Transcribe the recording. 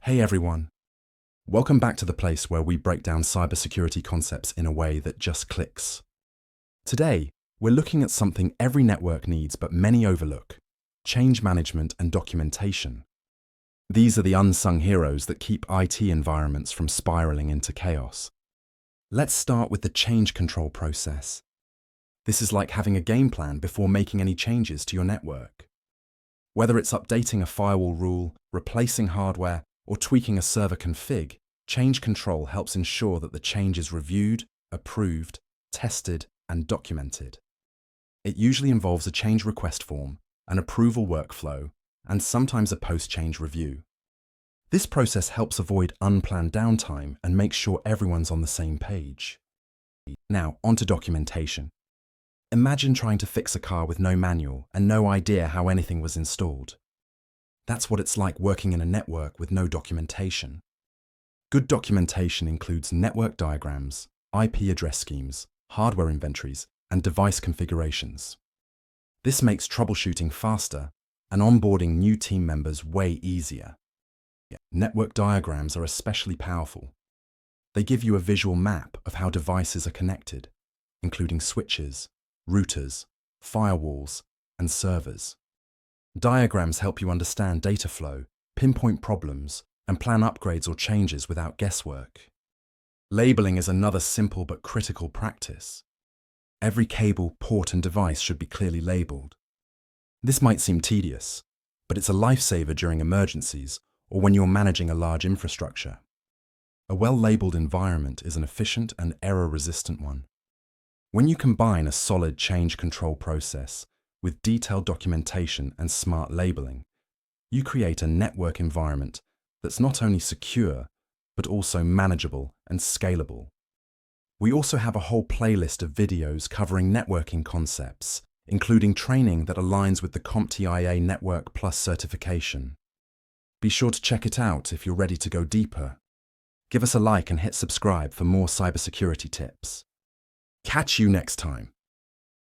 Hey everyone, welcome back to the place where we break down cybersecurity concepts in a way that just clicks. Today, we're looking at something every network needs but many overlook: change management and documentation. These are the unsung heroes that keep IT environments from spiraling into chaos. Let's start with the change control process. This is like having a game plan before making any changes to your network. Whether it's updating a firewall rule, replacing hardware, or tweaking a server config, change control helps ensure that the change is reviewed, approved, tested, and documented. It usually involves a change request form, an approval workflow, and sometimes a post-change review. This process helps avoid unplanned downtime and makes sure everyone's on the same page. Now, onto documentation. Imagine trying to fix a car with no manual and no idea how anything was installed. That's what it's like working in a network with no documentation. Good documentation includes network diagrams, IP address schemes, hardware inventories, and device configurations. This makes troubleshooting faster and onboarding new team members way easier. Network diagrams are especially powerful. They give you a visual map of how devices are connected, including switches, routers, firewalls, and servers. Diagrams help you understand data flow, pinpoint problems, and plan upgrades or changes without guesswork. Labeling is another simple but critical practice. Every cable, port, and device should be clearly labeled. This might seem tedious, but it's a lifesaver during emergencies or when you're managing a large infrastructure. A well-labeled environment is an efficient and error-resistant one. When you combine a solid change control process with detailed documentation and smart labeling, you create a network environment that's not only secure, but also manageable and scalable. We also have a whole playlist of videos covering networking concepts, including training that aligns with the CompTIA Network Plus certification. Be sure to check it out if you're ready to go deeper. Give us a like and hit subscribe for more cybersecurity tips. Catch you next time.